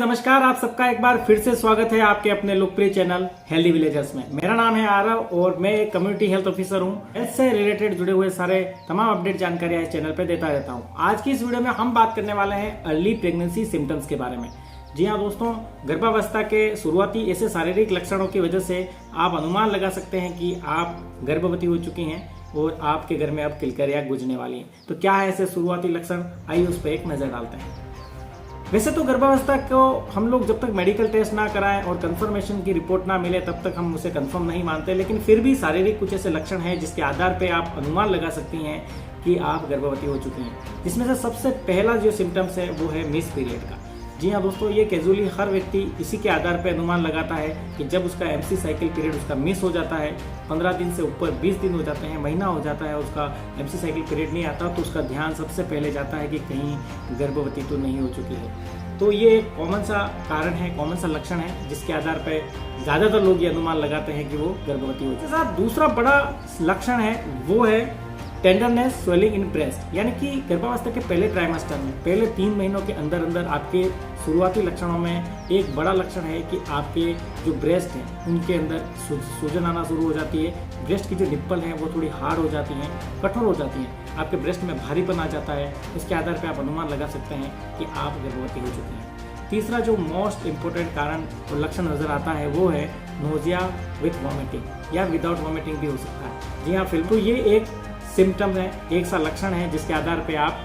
नमस्कार। आप सबका एक बार फिर से स्वागत है आपके अपने लोकप्रिय चैनल हेल्दी विलेजर्स में। मेरा नाम है आरव और मैं एक कम्युनिटी हेल्थ ऑफिसर हूं। हेल्थ से रिलेटेड जुड़े हुए सारे तमाम अपडेट जानकारियां इस चैनल पे देता रहता हूं। आज की इस वीडियो में हम बात करने वाले हैं अर्ली प्रेगनेंसी सिम्टम्स के बारे में। जी हाँ दोस्तों, गर्भावस्था के शुरुआती ऐसे शारीरिक लक्षणों की वजह से आप अनुमान लगा सकते हैं कि आप गर्भवती हो चुकी हैं और आपके घर में अब किलकारियां गूंजने वाली हैं। तो क्या है ऐसे शुरुआती लक्षण, आइए उस पर एक नजर डालते हैं। वैसे तो गर्भावस्था को हम लोग जब तक मेडिकल टेस्ट ना कराएं और कंफर्मेशन की रिपोर्ट ना मिले तब तक हम उसे कंफर्म नहीं मानते, लेकिन फिर भी शारीरिक कुछ ऐसे लक्षण हैं जिसके आधार पे आप अनुमान लगा सकती हैं कि आप गर्भवती हो चुकी हैं। जिसमें से सबसे पहला जो सिम्टम्स है वो है मिस पीरियड का। जी हाँ दोस्तों, ये कैजुअली हर व्यक्ति इसी के आधार पर अनुमान लगाता है कि जब उसका एमसी साइकिल पीरियड उसका मिस हो जाता है, 15 दिन से ऊपर 20 दिन हो जाते हैं, महीना हो जाता है, उसका एमसी साइकिल पीरियड नहीं आता, तो उसका ध्यान सबसे पहले जाता है कि कहीं गर्भवती तो नहीं हो चुकी है। तो ये एक कॉमन सा कारण है, कॉमन सा लक्षण है जिसके आधार पर ज़्यादातर लोग ये अनुमान लगाते हैं कि वो गर्भवती हो चुकी है। साथ दूसरा बड़ा लक्षण है वो है टेंडरनेस स्वेलिंग इन ब्रेस्ट, यानी कि गर्भावस्था के पहले ट्राइमेस्टर में पहले 3 महीनों के अंदर अंदर आपके शुरुआती लक्षणों में एक बड़ा लक्षण है कि आपके जो ब्रेस्ट हैं उनके अंदर सूजन आना शुरू हो जाती है। ब्रेस्ट की जो निप्पल हैं वो थोड़ी हार्ड हो जाती हैं, कठोर हो जाती हैं, आपके ब्रेस्ट में भारीपन आ जाता है। इसके आधार पर आप अनुमान लगा सकते हैं कि आप गर्भवती हो चुकी हैं। तीसरा जो मोस्ट इम्पोर्टेंट कारण और लक्षण नजर आता है वो है नोजिया विथ वॉमिटिंग या विदाउट वॉमिटिंग भी हो सकता है। जी हाँ, बिल्कुल ये एक सिम्टम है, एक सा लक्षण है जिसके आधार पे आप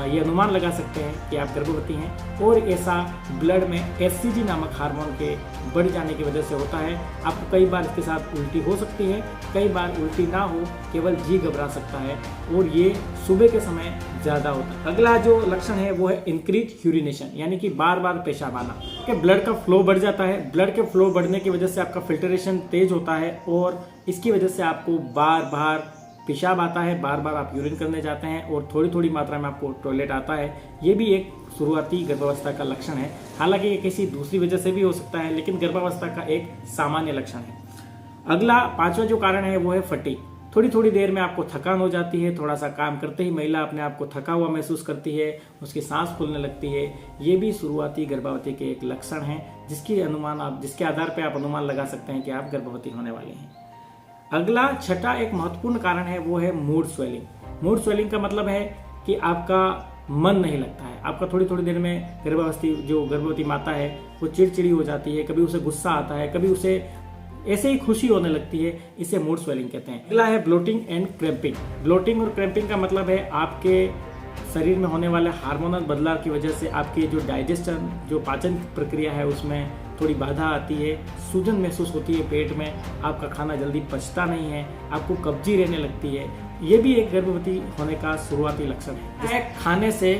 ये अनुमान लगा सकते हैं कि आप गर्भवती हैं। और ऐसा ब्लड में एचसीजी नामक हार्मोन के बढ़ जाने की वजह से होता है। आपको कई बार इसके साथ उल्टी हो सकती है, कई बार उल्टी ना हो, केवल जी घबरा सकता है और ये सुबह के समय ज़्यादा होता है। अगला जो लक्षण है वो है इंक्रीज यूरिनेशन, यानी कि बार बार पेशाब आना। कि ब्लड का फ्लो बढ़ जाता है। ब्लड के फ्लो बढ़ने की वजह से आपका फिल्ट्रेशन तेज होता है और इसकी वजह से आपको बार बार पेशाब आता है, बार बार आप यूरिन करने जाते हैं और थोड़ी थोड़ी मात्रा में आपको टॉयलेट आता है। ये भी एक शुरुआती गर्भावस्था का लक्षण है। हालांकि ये किसी दूसरी वजह से भी हो सकता है, लेकिन गर्भावस्था का एक सामान्य लक्षण है। अगला 5वां जो कारण है वो है फटीग। थोड़ी थोड़ी देर में आपको थकान हो जाती है, थोड़ा सा काम करते ही महिला अपने आप को थका हुआ महसूस करती है, उसकी सांस फूलने लगती है। ये भी शुरुआती गर्भवती के एक लक्षण है जिसके आधार पर आप अनुमान लगा सकते हैं कि आप गर्भवती होने वाले हैं। अगला छठा एक महत्वपूर्ण कारण है वो है मूड स्वेलिंग। मूड स्वेलिंग का मतलब है कि आपका मन नहीं लगता है। आपका थोड़ी थोड़ी देर में गर्भवती माता है वो चिड़चिड़ी हो जाती है, कभी उसे गुस्सा आता है, कभी उसे ऐसे ही खुशी होने लगती है। इसे मूड स्वेलिंग कहते हैं। अगला है ब्लोटिंग एंड क्रैम्पिंग। ब्लोटिंग और क्रैम्पिंग का मतलब है आपके शरीर में होने वाले हार्मोनल बदलाव की वजह से आपकी जो डाइजेशन, जो पाचन प्रक्रिया है उसमें थोड़ी बाधा आती है, सूजन महसूस होती है पेट में, आपका खाना जल्दी पचता नहीं है, आपको कब्जी रहने लगती है। ये भी एक गर्भवती होने का शुरुआती लक्षण है। खाने से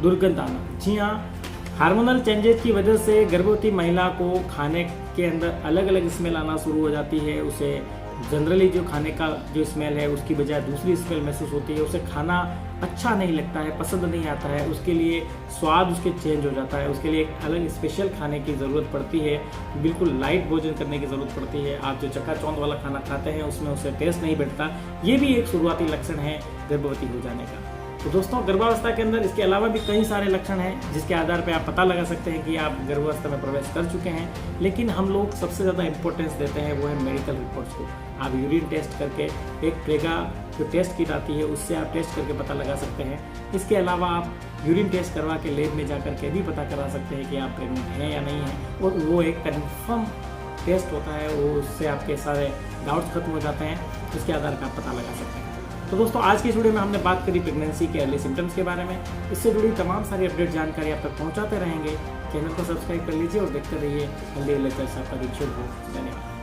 दुर्गंध आना। जी हाँ, हार्मोनल चेंजेस की वजह से गर्भवती महिला को खाने के अंदर अलग अलग स्मेल आना शुरू हो जाती है। उसे जनरली जो खाने का जो स्मेल है उसकी बजाय दूसरी स्मेल महसूस होती है। उसे खाना अच्छा नहीं लगता है, पसंद नहीं आता है, उसके लिए स्वाद उसके चेंज हो जाता है। उसके लिए एक अलग स्पेशल खाने की ज़रूरत पड़ती है, बिल्कुल लाइट भोजन करने की ज़रूरत पड़ती है। आप जो चकाचौंध वाला खाना खाते हैं उसमें उसे टेस्ट नहीं बैठता। ये भी एक शुरुआती लक्षण है गर्भवती हो जाने का। तो दोस्तों, गर्भावस्था के अंदर इसके अलावा भी कई सारे लक्षण हैं जिसके आधार पे आप पता लगा सकते हैं कि आप गर्भावस्था में प्रवेश कर चुके हैं। लेकिन हम लोग सबसे ज़्यादा इंपॉर्टेंस देते हैं वो है मेडिकल रिपोर्ट्स को। आप यूरिन टेस्ट करके, एक प्रेगा जो टेस्ट किट आती है उससे आप टेस्ट करके पता लगा सकते हैं। इसके अलावा आप यूरिन टेस्ट करवा के लेब में जा करके भी पता करा सकते हैं कि आप प्रेग्नेंट हैं या नहीं हैं, और वो एक कन्फर्म टेस्ट होता है, वो उससे आपके सारे डाउट्स खत्म हो जाते हैं। उसके आधार पर आप पता लगा सकते हैं। तो दोस्तों, आज की इस वीडियो में हमने बात करी प्रेगनेंसी के अर्ली सिम्टम्स के बारे में। इससे जुड़ी तमाम सारी अपडेट जानकारी आप तक पहुंचाते रहेंगे। चैनल को सब्सक्राइब कर लीजिए और देखते रहिए हेल्दी विलेजर्स। आपका दिन शुभ हो। धन्यवाद।